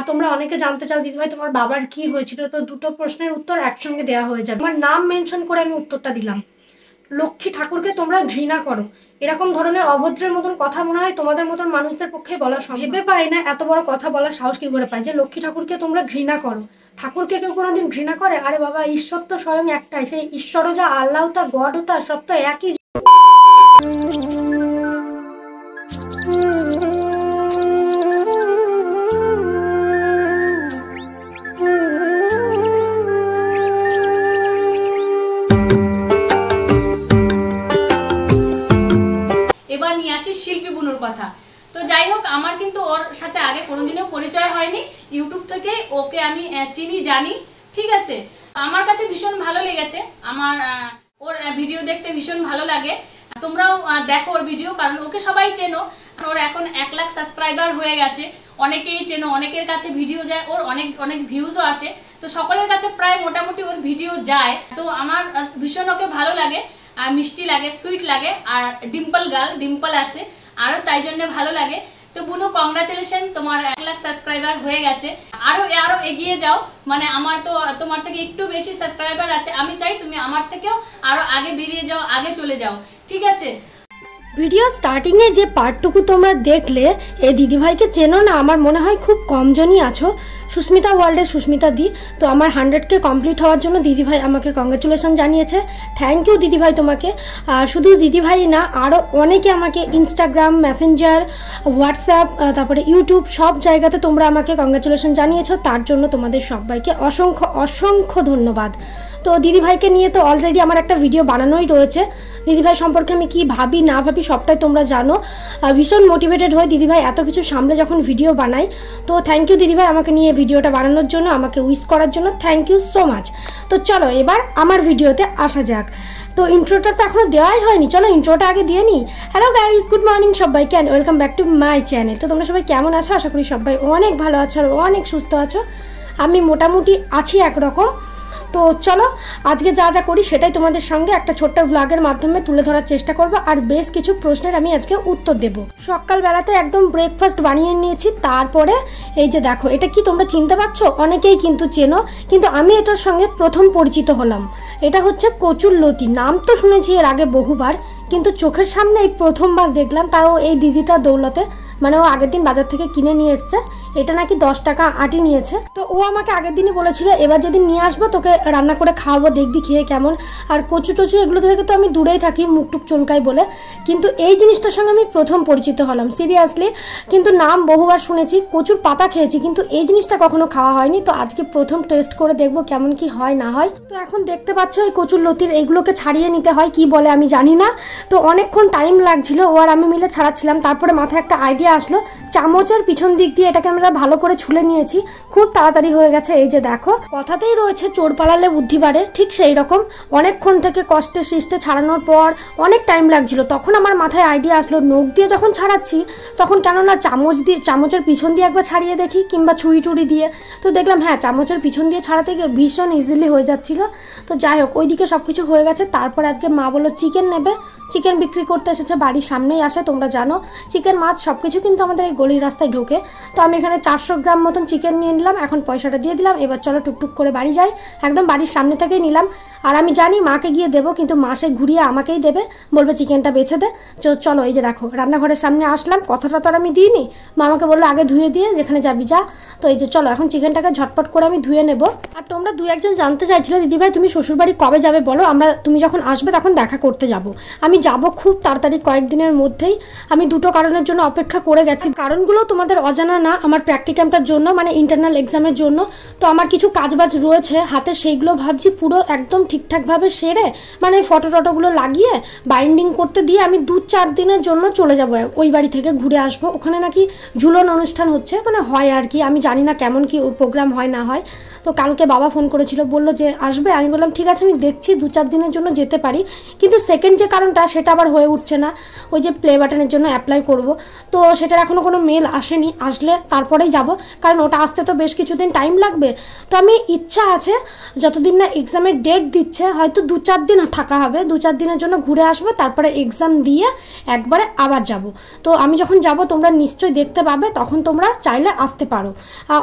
তোমরা অনেকে জানতে চাও দিদিভাই তোমার বাবার কি হয়েছিল, তো দুটো প্রশ্নের উত্তর একসঙ্গে দেওয়া হয়ে যাবে। আমার নাম মেনশন করে আমি উত্তরটা দিলাম। লক্ষ্মী ঠাকুরকে তোমরা ঘৃণা করো, এরকম ধরনের অভদ্রের মতন কথা মনে হয় তোমাদের মতন মানুষদের পক্ষে বলা সম্ভব। ভেবে পাই না এত বড় কথা বলার সাহস কি করে পায় যে লক্ষ্মী ঠাকুরকে তোমরা ঘৃণা করো। ঠাকুরকে কেউ কোনোদিন ঘৃণা করে? আরে বাবা, ঈশ্বর তো স্বয়ং একটাই, সেই ঈশ্বরও যা, আল্লাহ তা, গডও তা, সব তো একই। এবার নিয়ে আসি শিল্পী বুনুর কথা। তো যাই হোক, আমার কিন্তু ওর সাথে আগে কোনোদিনও পরিচয় হয়নি, ইউটিউব থেকে ওকে আমি চিনি জানি, ঠিক আছে। আমার কাছে ভীষণ ভালো লেগেছে, আমার ওর ভিডিও দেখতে ভীষণ ভালো লাগে। তোমরাও দেখো ওর ভিডিও, কারণ ওকে সবাই চেনো। ওর এখন 1 লাখ সাবস্ক্রাইবার হয়ে গেছে, অনেকেই চেনো, অনেকের কাছে ভিডিও যায়, ওর অনেক অনেক ভিউজও আসে, তো সকলের কাছে প্রায় মোটামুটি ওর ভিডিও যায়। তো আমার ভীষণ ওকে ভালো লাগে, আর মিষ্টি লাগে, সুইট লাগে, আর ডিম্পল গার্ল, ডিম্পল আছে, আরো তাই জন্য ভালো লাগে। তো বুনু, কংগ্রাচুলেশন, তোমার 1 লাখ সাবস্ক্রাইবার হয়ে গেছে। আরো আরো এগিয়ে যাও, মানে আমার তো তোমার থেকে একটু বেশি সাবস্ক্রাইবার আছে, আমি চাই তুমি আমার থেকেও আরো আগে বেরিয়ে যাও, আগে চলে যাও, ঠিক আছে। ভিডিও স্টার্টিংয়ে যে পার্টটুকু তোমরা দেখলে, এই দিদিভাইকে চেনো না আমার মনে হয় খুব কমজনই আছো। সুস্মিতা ওয়ার্ল্ডের সুস্মিতা দি। তো আমার 100K কমপ্লিট হওয়ার জন্য দিদিভাই আমাকে কংগ্রেচুলেশন জানিয়েছে। থ্যাংক ইউ দিদিভাই তোমাকে। আর শুধু দিদিভাই না, আরও অনেকে আমাকে ইনস্টাগ্রাম, মেসেঞ্জার, হোয়াটসঅ্যাপ, তারপরে ইউটিউব, সব জায়গাতে তোমরা আমাকে কংগ্রেচুলেশন জানিয়েছো, তার জন্য তোমাদের সবাইকে অসংখ্য অসংখ্য ধন্যবাদ। তো দিদিভাইকে নিয়ে তো অলরেডি আমার একটা ভিডিও বানানোই রয়েছে। দিদিভাই সম্পর্কে আমি কি ভাবি না ভাবি সবটাই তোমরা জানো। ভীষণ মোটিভেটেড হয়ে দিদিভাই এত কিছু সামলে যখন ভিডিও বানাই। তো থ্যাংক ইউ দিদিভাই আমাকে নিয়ে ভিডিওটা বানানোর জন্য, আমাকে উইশ করার জন্য, থ্যাংক ইউ সো মাচ। তো চলো এবার আমার ভিডিওতে আসা যাক। তো ইন্ট্রোটা তো এখনও দেওয়াই হয়নি, চলো ইন্ট্রোটা আগে দিয়ে নিই। হ্যালো গাইজ, গুড মর্নিং সবাইকে, and welcome back to my channel. তো তোমরা সবাই কেমন আছো? আশা করি সবাই অনেক ভালো আছো আর অনেক সুস্থ আছো। আমি মোটামুটি আছি একরকম। তো চলো আজকে যা যা করি সেটাই তোমাদের সঙ্গে একটা ছোট্ট ব্লগের মাধ্যমে তুলে ধরার চেষ্টা করবো, আর বেশ কিছু প্রশ্নের আমি আজকে উত্তর দেব। সকালবেলাতে একদম ব্রেকফাস্ট বানিয়ে নিয়েছি, তারপরে এই যে দেখো, এটা কি তোমরা চিনতে পারছো? অনেকেই কিন্তু চেনো, কিন্তু আমি এটার সঙ্গে প্রথম পরিচিত হলাম। এটা হচ্ছে কচুর লতি। নাম তো শুনেছি এর আগে বহুবার, কিন্তু চোখের সামনে এই প্রথমবার দেখলাম, তাও এই দিদিটার দৌলতে। মানে ও আগের দিন বাজার থেকে কিনে নিয়ে এসছে, এটা নাকি 10 টাকা আটি নিয়েছে। তো ও আমাকে আগের দিনই বলেছিল এবার যেদিন নিয়ে আসবো তোকে রান্না করে খাওয়াবো, দেখবি খেয়ে কেমন। আর কচু টচু এগুলো থেকে তো আমি দূরেই থাকি, মুখটুক চুলকাই বলে, কিন্তু এই জিনিসটার সঙ্গে আমি প্রথম পরিচিত হলাম সিরিয়াসলি। কিন্তু নাম বহুবার শুনেছি, কচুর পাতা খেয়েছি, কিন্তু এই জিনিসটা কখনো খাওয়া হয়নি। তো আজকে প্রথম টেস্ট করে দেখবো কেমন কি হয় না হয়। তো এখন দেখতে পাচ্ছ এই কচুর লতির এইগুলোকে ছাড়িয়ে নিতে হয়, কি বলে আমি জানি না। তো অনেকক্ষণ টাইম লাগছিল, ও আর আমি মিলে ছাড়াচ্ছিলাম। তারপরে মাথায় একটা আইডিয়া আসলো, চামচের পিছন দিক দিয়ে এটাকে আমরা ভালো করে ছুলে নিয়েছি, খুব তাড়াতাড়ি হয়ে গেছে। এই যে দেখো, কথাতেই রয়েছে চোর পালালে বুদ্ধি বাড়ে, ঠিক সেই রকম। অনেকক্ষণ থেকে কষ্টে সৃষ্টে ছাড়ানোর পর অনেক টাইম লাগছিল, তখন আমার মাথায় আইডিয়া আসলো নখ দিয়ে যখন ছাড়াচ্ছি তখন কেন না চামচের পিছন দিয়ে একবার ছাড়িয়ে দেখি, কিংবা ছুরি টুরি দিয়ে। তো দেখলাম হ্যাঁ, চামচের পিছন দিয়ে ছাড়াতে গিয়ে ভীষণ ইজিলি হয়ে যাচ্ছিল। তো যাই হোক, ওইদিকে সব কিছু হয়ে গেছে। তারপর আজকে মা বললো চিকেন নেবে, চিকেন বিক্রি করতে এসেছে, বাড়ির সামনেই আসে, তোমরা জানো চিকেন মাছ সব কিছু কিন্তু আমাদের এই গলির রাস্তায় ঢোকে। তো আমি এখানে 400 গ্রাম মতন চিকেন নিয়ে নিলাম, এখন পয়সাটা দিয়ে দিলাম। এবার চলো টুকটুক করে বাড়ি যাই, একদম বাড়ির সামনে থেকেই নিলাম। আর আমি জানি মাকে গিয়ে দেবো, কিন্তু মা সে ঘুরিয়ে আমাকেই দেবে, বলবে চিকেনটা বেছে দে। চলো এই যে দেখো, রান্নাঘরের সামনে আসলাম, কথাটা তো আর আমি দিইনি। মা আমাকে বললো আগে ধুয়ে দিয়ে যেখানে যাবি যা। তো এই যে চলো এখন চিকেনটাকে ঝটপট করে আমি ধুয়ে নেব। আর তোমরা 2-1 জন জানতে চাইছিলে দিদিভাই তুমি শ্বশুরবাড়ি কবে যাবে বলো, তুমি যখন আসবে তখন দেখা করতে যাব। আমি যাব খুব তাড়াতাড়ি, কয়েকদিনের মধ্যেই। আমি দুটো কারণের জন্য অপেক্ষা করে গেছি, কারণগুলো তোমাদের অজানা না। আমার প্র্যাকটিক্যামটার জন্য, মানে ইন্টারনাল এক্সামের জন্য। তো আমার কিছু কাজবাজ রয়েছে হাতে, সেইগুলো ভাবছি পুরো একদম ঠিকঠাকভাবে সেরে, মানে ফটো টটোগুলো লাগিয়ে বাইন্ডিং করতে দিয়ে আমি 2-4 দিনের জন্য চলে যাব ওই বাড়ি থেকে, ঘুরে আসবো। ওখানে নাকি ঝুলন অনুষ্ঠান হচ্ছে, মানে হয় আর কি, আমি জানি না কেমন কি প্রোগ্রাম হয় না হয়। তো কালকে বাবা ফোন করেছিল, বললো যে আসবে। আমি বললাম ঠিক আছে, আমি দেখছি 2-4 দিনের জন্য যেতে পারি, কিন্তু সেকেন্ড যে কারণটা সেটা আবার হয়ে উঠছে না, ওই যে প্লে বাটনের জন্য অ্যাপ্লাই করব, তো সেটার এখনও কোনো মেল আসেনি, আসলে তারপরেই যাব, কারণ ওটা আসতে তো বেশ কিছুদিন টাইম লাগবে। তো আমি ইচ্ছা আছে যতদিন না এক্সামের ডেট দিচ্ছে, হয়তো 2-4 দিন থাকা হবে, 2-4 দিনের জন্য ঘুরে আসবো, তারপরে এক্সাম দিয়ে একবারে আবার যাব। তো আমি যখন যাব তোমরা নিশ্চয়ই দেখতে পাবে, তখন তোমরা চাইলে আসতে পারো।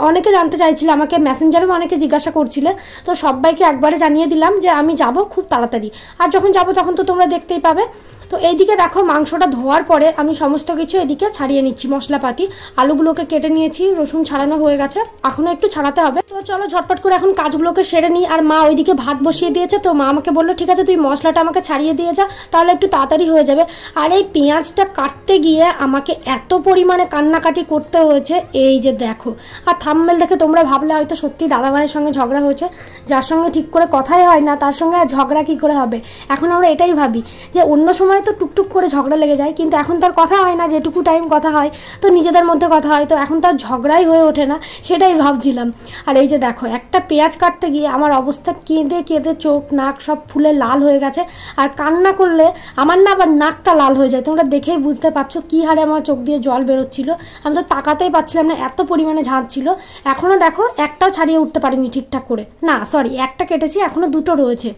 অনেকে জানতে চাইছিলে, আমাকে মেসেঞ্জারেও অনেকে জিজ্ঞাসা করছিলে, তো সবাইকে একবারে জানিয়ে দিলাম যে আমি যাব খুব তাড়াতাড়ি, আর যখন যাব তখন তো তোমরা দেখতেই পাবে। তো এইদিকে দেখো মাংসটা ধোয়ার পরে আমি সমস্ত কিছু এদিকে ছাড়িয়ে নিচ্ছি, মশলাপাতি, আলুগুলোকে কেটে নিয়েছি, রসুন ছাড়ানো হয়ে গেছে, এখনও একটু ছাড়াতে হবে। তো চলো ঝটপট করে এখন কাজগুলোকে সেরে নিই। আর মা ওইদিকে ভাত বসিয়ে দিয়েছে, তো মা আমাকে বললো ঠিক আছে তুই মশলাটা আমাকে ছাড়িয়ে দিয়ে যা, তাহলে একটু তাড়াতাড়ি হয়ে যাবে। আর এই পেঁয়াজটা কাটতে গিয়ে আমাকে এত পরিমাণে কান্নাকাটি করতে হয়েছে, এই যে দেখো। আর থাম্বনেল দেখে তোমরা ভাবলে হয়তো সত্যি দাদাভাইয়ের সঙ্গে ঝগড়া হয়েছে, যার সঙ্গে ঠিক করে কথাই হয় না তার সঙ্গে ঝগড়া কী করে হবে। এখন আমরা এটাই ভাবি যে অন্য সময় তো টুকটুক করে ঝগড়া লেগে যায়, কিন্তু এখন তার কথা হয় না, যেটুকু টাইম কথা হয় তো নিজেদের মধ্যে কথা হয়, তো এখন তার ঝগড়াই হয়ে ওঠে না, সেটাই ভাবছিলাম। আর এই যে দেখো একটা পেঁয়াজ কাটতে গিয়ে আমার অবস্থা কেঁদে কেঁদে চোখ নাক সব ফুলে লাল হয়ে গেছে। আর কান্না করলে আমার না আবার নাকটা লাল হয়ে যায়, তোমরা দেখেই বুঝতে পারছো কী হারে আমার চোখ দিয়ে জল বেরোচ্ছিল, আমি তো তাকাতেই পারছিলাম না, এত পরিমাণে ঝাঁজ ছিল। এখনও দেখো একটাও ছাড়িয়ে উঠতে পারিনি ঠিকঠাক করে, না সরি একটা কেটেছি, এখনও 2টো রয়েছে।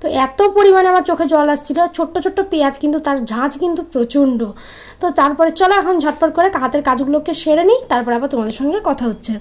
তো এত পরিমাণে আমার চোখে জল আসছিল, ছোট্ট ছোট্ট পেঁয়াজ কিন্তু তার ঝাঁজ কিন্তু প্রচণ্ড। তো তারপরে চলো এখন ঝটপট করে হাতের কাজগুলোকে সেরে নিই, তারপর আবার তোমাদের সঙ্গে কথা হচ্ছে।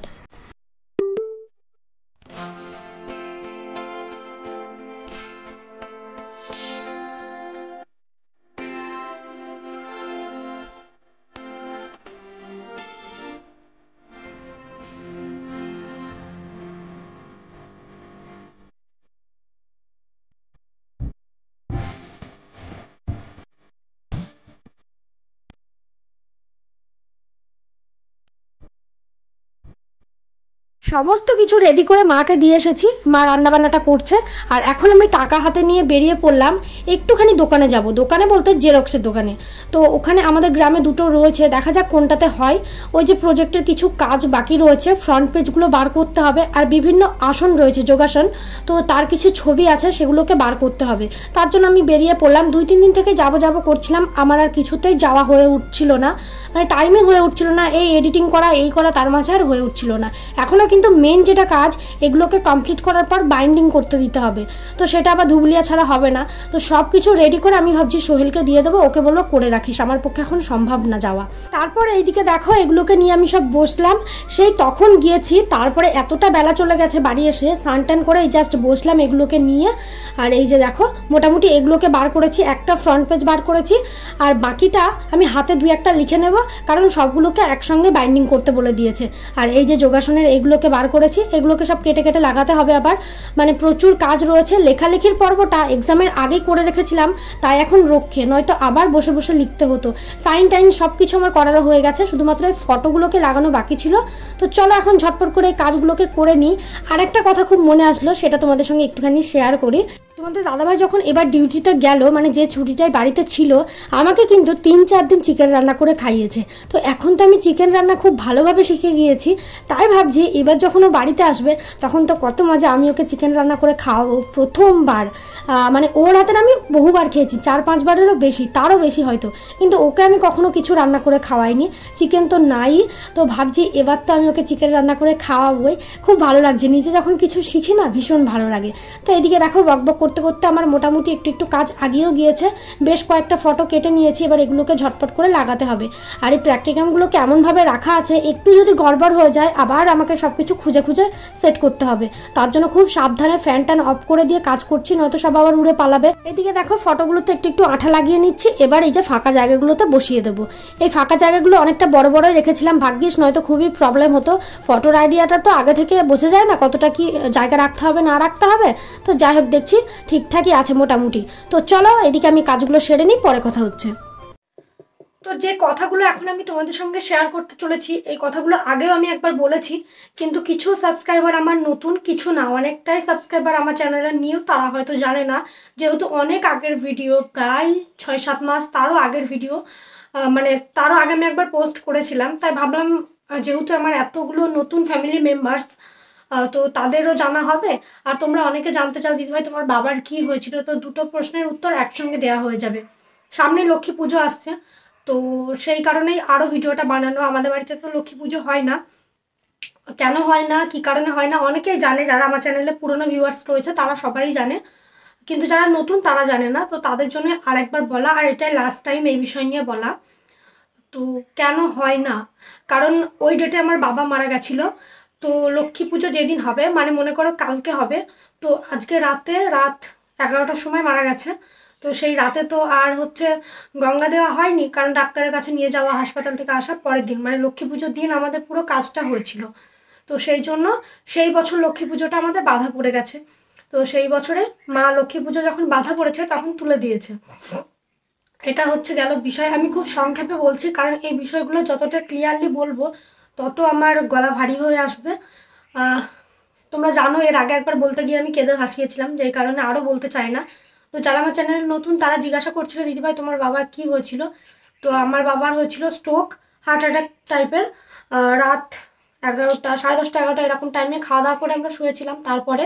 সমস্ত কিছু রেডি করে মাকে দিয়ে এসেছি, মা রান্নাবান্নাটা করছে। আর এখন আমি টাকা হাতে নিয়ে বেরিয়ে পড়লাম, একটুখানি দোকানে যাব, দোকানে বলতে জেরক্সের দোকানে। তো ওখানে আমাদের গ্রামে 2টো রয়েছে, দেখা যাক কোনটাতে হয়। ওই যে প্রজেক্টের কিছু কাজ বাকি রয়েছে, ফ্রন্ট পেজগুলো বার করতে হবে, আর বিভিন্ন আসন রয়েছে যোগাসন, তো তার কিছু ছবি আছে সেগুলোকে বার করতে হবে। তার জন্য আমি বেরিয়ে পড়লাম, 2-3 দিন থেকে যাব করছিলাম, আমার আর কিছুতেই যাওয়া হয়ে উঠছিল না, মানে টাইমে হয়ে উঠছিল না, এই এডিটিং করা এই করা তার মাঝে আর হয়ে উঠছিল না। এখনও কিন্তু মেন যেটা কাজ, এগুলোকে কমপ্লিট করার পর বাইন্ডিং করতে দিতে হবে, তো সেটা আবার ধুবলিয়া ছাড়া হবে না। তো সব কিছু রেডি করে আমি ভাবছি সোহেলকে দিয়ে দেবো, ওকে বলবো করে রাখিস, আমার পক্ষে এখন সম্ভব না যাওয়া। তারপর এইদিকে দেখো এগুলোকে নিয়ে আমি সব বসলাম, সেই তখন গিয়েছি, তারপরে এতটা বেলা চলে গেছে, বাড়ি এসে স্নান টান করে এই জাস্ট বসলাম এগুলোকে নিয়ে। আর এই যে দেখো মোটামুটি এগুলোকে বার করেছি, একটা ফ্রন্ট পেজ বার করেছি, আর বাকিটা আমি হাতে 2-1টা লিখে নেব, কারণ সবগুলোকে একসঙ্গে বাইন্ডিং করতে বলে দিয়েছে। আর এই যে যোগাসনের এগুলোকে বার করেছি, এগুলোকে সব কেটে কেটে লাগাতে হবে আবার, মানে প্রচুর কাজ রয়েছে। লেখালেখির পর্বটা এক্সামের আগেই করে রেখেছিলাম, তাই এখন রক্ষে, নয়তো আবার বসে বসে লিখতে হতো। সাইন টাইন সব কিছু আমার করারও হয়ে গেছে, শুধুমাত্র এই ফটোগুলোকে লাগানো বাকি ছিল। তো চলো এখন ঝটপট করে এই কাজগুলোকে করে নিই। আরেকটা কথা খুব মনে আসলো, সেটা তোমাদের সঙ্গে একটুখানি শেয়ার করি। তোমাদের দাদাভাই যখন এবার ডিউটিতে গেল, মানে যে ছুটিটাই বাড়িতে ছিল, আমাকে কিন্তু 3-4 দিন চিকেন রান্না করে খাইয়েছে। তো এখন তো আমি চিকেন রান্না খুব ভালোভাবে শিখে গিয়েছি, তাই ভাবছি এবার যখন ও বাড়িতে আসবে তখন তো কত মজা, আমি ওকে চিকেন রান্না করে খাওয়াবো প্রথমবার। মানে ওর হাতের আমি বহুবার খেয়েছি, 4-5 বারেরও বেশি, তারও বেশি হয়তো, কিন্তু ওকে আমি কখনো কিছু রান্না করে খাওয়াইনি, চিকেন তো নাই। তো ভাবছি এবার তো আমি ওকে চিকেন রান্না করে খাওয়াবোই, খুব ভালো লাগছে, নিজে যখন কিছু শিখি না ভীষণ ভালো লাগে। তো এদিকে দেখো বকবক করতে করতে আমার মোটামুটি একটু একটু কাজ আগিয়েও গিয়েছে, বেশ কয়েকটা ফটো কেটে নিয়েছি, এবার এগুলোকে ঝটপট করে লাগাতে হবে। আর এই প্র্যাকটিকামগুলোকে এমনভাবে রাখা আছে, একটু যদি গড়বড় হয়ে যায় আবার আমাকে সব কিছু খুঁজে খুঁজে সেট করতে হবে, তার জন্য খুব সাবধানে ফ্যান ট্যান অফ করে দিয়ে কাজ করছি, নয়তো সব আবার উড়ে পালাবে। এদিকে দেখো ফটোগুলোতে একটু একটু আঠা লাগিয়ে নিচ্ছি, এবার এই যে ফাঁকা জায়গাগুলোতে বসিয়ে দেবো। এই ফাঁকা জায়গাগুলো অনেকটা বড় বড়ই রেখেছিলাম ভাগ্যিস, নয়তো খুবই প্রবলেম হতো। ফটোর আইডিয়াটা তো আগে থেকে বোঝা যায় না কতটা কি জায়গা রাখতে হবে না রাখতে হবে, তো যাই হোক দেখছি ঠিকঠাকই আছে মোটামুটি। তো চলো এদিকে আমি কাজগুলো সেরে নিই, পরে কথা হচ্ছে। তো যে কথাগুলো এখন আমি তোমাদের সঙ্গে শেয়ার করতে চলেছি, এই কথাগুলো আগেও আমি একবার বলেছি, কিন্তু কিছু সাবস্ক্রাইবার আমার নতুন, কিছু না, অনেকটাই সাবস্ক্রাইবার আমার চ্যানেলে নিউ, তারা হয়তো জানে না, যেহেতু অনেক আগের ভিডিও, প্রায় 6-7 মাস তারও আগের ভিডিও, মানে তারও আগে আমি একবার পোস্ট করেছিলাম, তাই ভাবলাম যেহেতু আমার এতগুলো নতুন ফ্যামিলি মেম্বার্স, তো তাদেরও জানা হবে। আর তোমরা অনেকে জানতে চাও দিদিভাই তোমার বাবার কি হয়েছিল, তো দুটো প্রশ্নের উত্তর একসঙ্গে দেওয়া হয়ে যাবে। সামনে লক্ষ্মী পুজো আসছে, তো সেই কারণেই আরও ভিডিওটা বানানো। আমাদের বাড়িতে তো লক্ষ্মী পুজো হয় না, কেন হয় না, কি কারণে হয় না অনেকেই জানে, যারা আমার চ্যানেলে পুরনো ভিউয়ার্স রয়েছে তারা সবাই জানে, কিন্তু যারা নতুন তারা জানে না। তো তাদের জন্য আরেকবার বলা, আর এটাই লাস্ট টাইম এই বিষয় নিয়ে বলা। তো কেন হয় না, কারণ ওই ডেটে আমার বাবা মারা গেছিলো। তো লক্ষ্মী পুজো যেদিন হবে, মানে মনে করো কালকে হবে, তো আজকে রাত 11টার সময় মারা গেছে। তো সেই রাতে তো আর হচ্ছে গঙ্গা দেওয়া হয়নি, কারণ ডাক্তারের কাছে নিয়ে যাওয়া, হাসপাতাল থেকে আসার পরের দিন মানে লক্ষ্মী পুজোর দিন আমাদের পুরো কাজটা হয়েছিল। তো সেই জন্য সেই বছর লক্ষ্মী পুজোটা আমাদের বাধা পড়ে গেছে। তো সেই বছরে মা লক্ষ্মী পুজো যখন বাধা পড়েছে তখন তুলে দিয়েছে। এটা হচ্ছে গেল বিষয়। আমি খুব সংক্ষেপে বলছি, কারণ এই বিষয়গুলো যতটা ক্লিয়ারলি বলবো তত আমার গলা ভারী হয়ে আসবে। তোমরা জানো এর আগে একবার বলতে গিয়ে আমি কেঁদে ভাসিয়েছিলাম, যেই কারণে আরও বলতে চাই না। তো যারা আমার চ্যানেলে নতুন তারা জিজ্ঞাসা করছিল দিদিভাই তোমার বাবার কি হয়েছিল। তো আমার বাবার হয়েছিল স্ট্রোক, হার্ট অ্যাটাক টাইপের। রাত 11টা, 10:30, 11টা এরকম টাইমে খাওয়া দাওয়া করে আমরা শুয়েছিলাম। তারপরে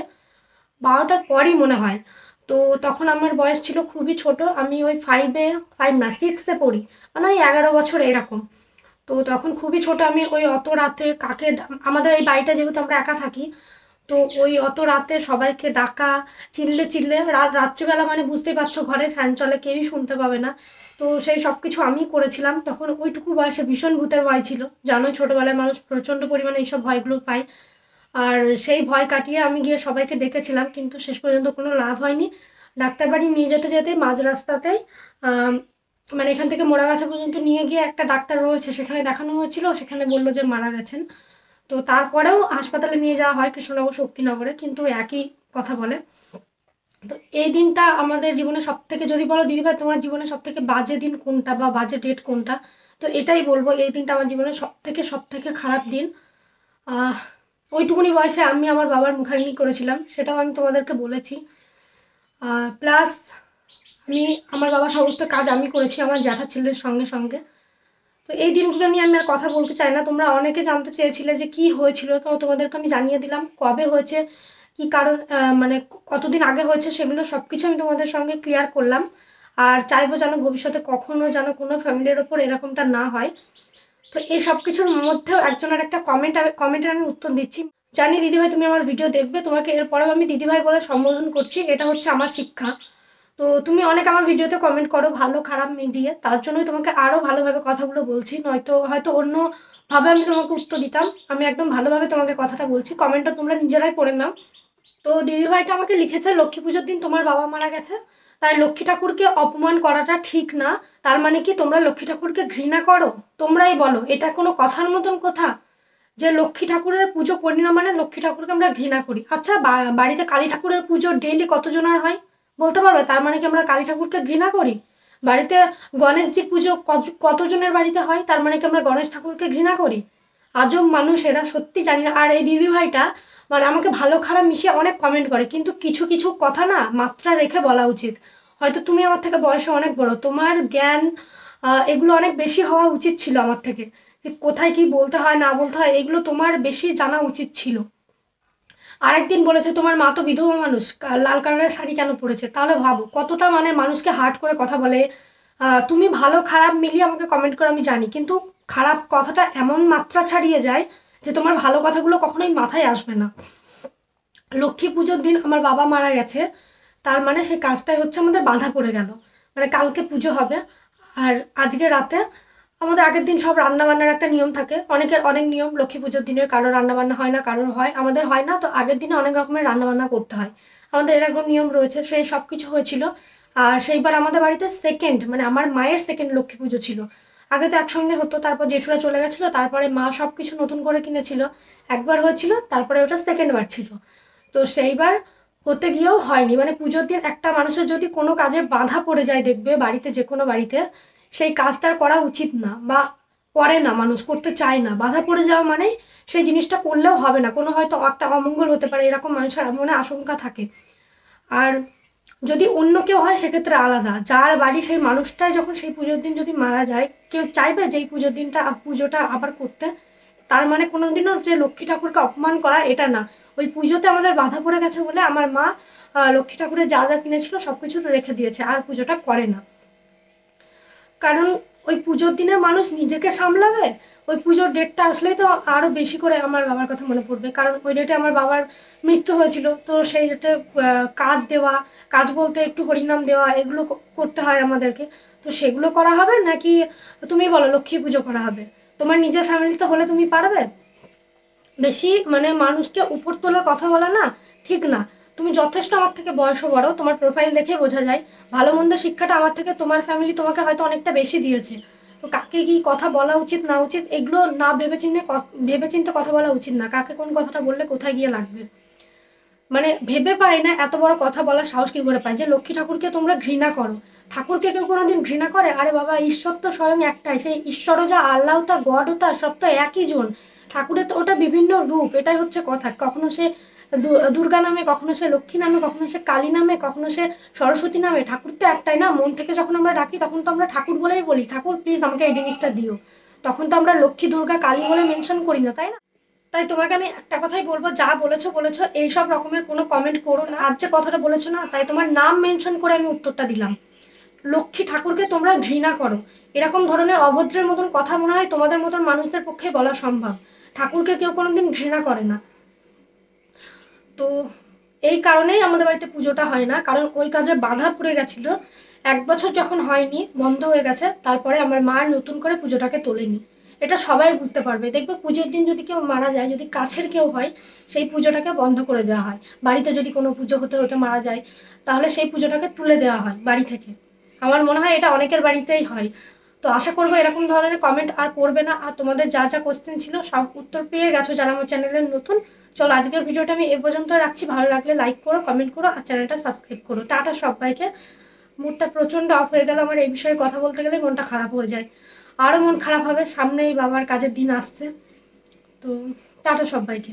12টার পরই মনে হয়। তো তখন আমার বয়স ছিল খুবই ছোট, আমি ওই 6-এ পড়ি, মানে ওই 11 বছর এরকম। তো তখন খুবই ছোট আমি, ওই অত রাতে কাকে, আমাদের এই বাড়িটা যেহেতু আমরা একা থাকি, তো ওই অত রাতে সবাইকে ডাকা, চিল্লে রাত্রিবেলা মানে বুঝতেই পারছো ঘরে ফ্যান চলে, কেউই শুনতে পাবে না। তো সেই সব কিছু আমি করেছিলাম। তখন ওইটুকু বয়সে ভীষণ ভূতের ভয় ছিল, জানোই ছোটোবেলায় মানুষ প্রচণ্ড পরিমাণে এইসব ভয়গুলো পায়। আর সেই ভয় কাটিয়ে আমি গিয়ে সবাইকে ডেকেছিলাম, কিন্তু শেষ পর্যন্ত কোনো লাভ হয়নি। ডাক্তার বাড়ি নিয়ে যেতে যেতে মাঝ রাস্তাতেই মানে এখান থেকে মোড়াগাছা পর্যন্ত নিয়ে গিয়ে একটা ডাক্তার রয়েছে সেখানে দেখানো হয়েছিল, সেখানে বললো যে মারা গেছেন। তো তারপরেও হাসপাতালে নিয়ে যাওয়া হয় কৃষ্ণনগর শক্তিনগরে, কিন্তু একই কথা বলে। তো এই দিনটা আমাদের জীবনে সব থেকে, যদি বলো দিদিভাই তোমার জীবনে সব থেকে বাজে দিন কোনটা বা বাজে ডেট কোনটা, তো এটাই বলবো এই দিনটা আমার জীবনে সব থেকে খারাপ দিন। ওইটুকুনি বয়সে আমি আমার বাবার মুখাগ্নি করেছিলাম, সেটাও আমি তোমাদেরকে বলেছি। প্লাস আমি আমার বাবার সমস্ত কাজ আমি করেছি আমার জ্যাঠা ছেলের সঙ্গে সঙ্গে। তো এই দিনগুলো নিয়ে আমি আর কথা বলতে চাই না। তোমরা অনেকে জানতে চেয়েছিলে যে কি হয়েছিল, তো তোমাদেরকে আমি জানিয়ে দিলাম কবে হয়েছে, কি কারণ, মানে কতদিন আগে হয়েছে, সেগুলো সব কিছু আমি তোমাদের সঙ্গে ক্লিয়ার করলাম। আর চাইবো যেন ভবিষ্যতে কখনো যেন কোনো ফ্যামিলির ওপর এরকমটা না হয়। তো এই সব কিছুর মধ্যেও একজনের একটা কমেন্টের আমি উত্তর দিচ্ছি। জানি দিদিভাই তুমি আমার ভিডিও দেখবে, তোমাকে এরপরেও আমি দিদিভাই বলে সম্বোধন করছি, এটা হচ্ছে আমার শিক্ষা। তো তুমি অনেক আমার ভিডিওতে কমেন্ট করো ভালো খারাপ মিলিয়ে, তার জন্যই তোমাকে আরও ভালোভাবে কথাগুলো বলছি, নয়তো হয়তো অন্যভাবে আমি তোমাকে উত্তর দিতাম। আমি একদম ভালোভাবে তোমাকে কথাটা বলছি, কমেন্টটা তোমরা নিজেরাই পড়ে নাও। তো দিদিভাইটা আমাকে লিখেছে লক্ষ্মী পুজোর দিন তোমার বাবা মারা গেছে, তাই লক্ষ্মী ঠাকুরকে অপমান করাটা ঠিক না। তার মানে কি তোমরা লক্ষ্মী ঠাকুরকে ঘৃণা করো? তোমরাই বলো, এটা কোনো কথার মতন কথা যে লক্ষ্মী ঠাকুরের পুজো করি না মানে লক্ষ্মী ঠাকুরকে আমরা ঘৃণা করি? আচ্ছা, বাড়িতে কালী ঠাকুরের পুজো ডেইলি কতজনের হয় বলতে পারবে? তার মানে কি আমরা কালী ঠাকুরকে ঘৃণা করি? বাড়িতে গণেশজির পুজো কতজনের বাড়িতে হয়, তার মানে কি আমরা গণেশ ঠাকুরকে ঘৃণা করি? আজব মানুষ এরা, সত্যি জানি না। আর এই দিদিভাইটা মানে আমাকে ভালো খারাপ মিশিয়ে অনেক কমেন্ট করে, কিন্তু কিছু কিছু কথা না মাত্রা রেখে বলা উচিত। হয়তো তুমি আমার থেকে বয়সে অনেক বড়, তোমার জ্ঞান এগুলো অনেক বেশি হওয়া উচিত ছিল আমার থেকে, যে কোথায় কি বলতে হয় না বলতে হয় এগুলো তোমার বেশি জানা উচিত ছিল। আরেকদিন বলেছে তোমার মা তো বিধবা মানুষ, লাল কালারের শাড়ি কেন পরেছে, তাহলে ভাবো কতটা মানে মানুষকে হার্ট করে কথা বলে। তুমি ভালো খারাপ মিলিয়ে আমাকে কমেন্ট করে আমি জানি, কিন্তু খারাপ কথাটা এমন মাত্রা ছাড়িয়ে যায় যে তোমার ভালো কথাগুলো কখনোই মাথায় আসবে না। লক্ষ্মী পুজোর দিন আমার বাবা মারা গেছে, তার মানে সেই কাজটাই হচ্ছে আমাদের বাধা পড়ে গেল। মানে কালকে পুজো হবে, আর আজকে রাতে আমাদের আগের দিন সব রান্নাবান্নার একটা নিয়ম থাকে, অনেকের অনেক নিয়ম। লক্ষ্মী পুজোর দিনে কারোর রান্নাবান্না হয় না, কারোর হয়, আমাদের হয় না। তো আগের দিনে অনেক রকমের রান্নাবান্না করতে হয়, আমাদের এরকম নিয়ম রয়েছে। সেই সব কিছু হয়েছিল। আর সেইবার আমাদের বাড়িতে সেকেন্ড, মানে আমার মায়ের সেকেন্ড লক্ষ্মী পুজো ছিল। আগে তো একসঙ্গে হতো, তারপর জেঠুরা চলে গেছিলো, তারপরে মা সব কিছু নতুন করে কিনেছিল। একবার হয়েছিল, তারপরে ওটা সেকেন্ড বার ছিল। তো সেইবার হতে গিয়েও হয়নি। মানে পুজোর দিন একটা মানুষের যদি কোনো কাজে বাধা পড়ে যায়, দেখবে বাড়িতে, যে কোনো বাড়িতে, সেই কাজটার করা উচিত না, বা করে না, মানুষ করতে চায় না। বাধা পড়ে যাওয়া মানে সেই জিনিসটা করলেও হবে না, কোনো হয়তো একটা অমঙ্গল হতে পারে, এরকম মানুষের মনে আশঙ্কা থাকে। আর যদি অন্য কেউ হয় সেক্ষেত্রে আলাদা, যার বাড়ি সেই মানুষটাই যখন সেই পুজোর দিন যদি মারা যায়, কেউ চাইবে যে এই পুজোটা আবার করতে? তার মানে কোনোদিনও যে লক্ষ্মী ঠাকুরকে অপমান করা এটা না। ওই পুজোতে আমাদের বাধা পড়ে গেছে বলে আমার মা লক্ষ্মী ঠাকুরের যা যা কিনেছিল সব কিছু রেখে দিয়েছে, আর পুজোটা করে না। কারণ ওই পুজোর দিনে মানুষ নিজেকে সামলাবে, ওই পুজোর ডেটটা আসলেই তো আরও বেশি করে আমার বাবার কথা মনে পড়বে, কারণ ওই ডেটে আমার বাবার মৃত্যু হয়েছিল। তো সেই ডেটে কাজ দেওয়া, কাজ বলতে একটু হরিনাম দেওয়া, এগুলো করতে হয় আমাদেরকে। তো সেগুলো করা হবে নাকি তুমি বলো লক্ষ্মী পুজো করা হবে? তোমার নিজের ফ্যামিলিতে হলে তুমি পারবে? বেশি মানে মানুষকে উপর তোলার কথা বলা না ঠিক না। তুমি যথেষ্ট আমার থেকে বয়সও বড়, তোমার প্রোফাইল দেখে বোঝা যায় ভালো মন্দ শিক্ষাটা আমার থেকে তোমার ফ্যামিলি তোমাকে হয়তো অনেকটা বেশি দিয়েছে। তো কাকে কি কথা বলা উচিত না উচিত এগুলো না ভেবেচিন্তে কথা বলা উচিত না। কাকে কোন কথাটা বললে কোথায় গিয়ে লাগবে মানে ভেবে পাই না এত বড় কথা বলার সাহস কি করে পায় যে লক্ষ্মী ঠাকুরকে তোমরা ঘৃণা করো। ঠাকুরকে কেউ কোনোদিন ঘৃণা করে? আরে বাবা, ঈশ্বর তো স্বয়ং একটাই, সেই ঈশ্বরও যা আল্লাহ তা গডও তা সব তো একই জন। ঠাকুরের তো ওটা বিভিন্ন রূপ, এটাই হচ্ছে কথা। কখনো সে দুর্গা নামে, কখনো সে লক্ষ্মী নামে, কখনো সে কালী নামে, কখনো সে সরস্বতী নামে। ঠাকুর তো একটাই না? মন থেকে যখন আমরা ডাকি তখন তো আমরা ঠাকুর বলেই বলি, ঠাকুর প্লিজ আমাকে এই জিনিসটা দিও। তখন তো আমরা লক্ষ্মী দুর্গা কালী বলে মেনশন করি না, তাই না? তাই তোমাকে আমি একটা কথাই বলবো, যা বলেছো বলেছো, এইসব রকমের কোনো কমেন্ট করো না। আজ যে কথাটা বলেছো না, তাই তোমার নাম মেনশন করে আমি উত্তরটা দিলাম। লক্ষ্মী ঠাকুরকে তোমরা ঘৃণা করো, এরকম ধরনের অভদ্রের মতন কথা মনে হয় তোমাদের মতন মানুষদের পক্ষে বলা সম্ভব। ঠাকুরকে কেউ কোনোদিন ঘৃণা করে না। তো এই কারণেই আমাদের বাড়িতে পুজোটা হয় না, কারণ ওই কাজে বাধা পড়ে গেছিল। 1 বছর যখন হয়নি, বন্ধ হয়ে গেছে, তারপরে আমার মা নতুন করে পুজোটাকে তোলেনি। এটা সবাই বুঝতে পারবে। দেখবে পুজোর দিন যদি কেউ মারা যায়, যদি কাছের কেউ হয়, সেই পুজোটাকে বন্ধ করে দেওয়া হয়। বাড়িতে যদি কোনো পুজো হতে হতে মারা যায়, তাহলে সেই পুজোটাকে তুলে দেওয়া হয় বাড়ি থেকে। আমার মনে হয় এটা অনেকের বাড়িতেই হয়। তো আশা করবো এরকম ধরনের কমেন্ট আর করবে না। আর তোমাদের যা যা কোশ্চেন ছিল সব উত্তর পেয়ে গেছো যারা আমার চ্যানেলের নতুন। চলো আজকের ভিডিওটা আমি এ পর্যন্ত রাখছি। ভালো লাগলে লাইক করো, কমেন্ট করো আর চ্যানেলটা সাবস্ক্রাইব করো। টাটা সবাইকে। মুডটা প্রচণ্ড অফ হয়ে গেল আমার, এই বিষয়ে কথা বলতে গেলে মনটা খারাপ হয়ে যায়। আরও মন খারাপ হবে, সামনেই বাবার কাজের দিন আসছে। তো টাটা সবাইকে।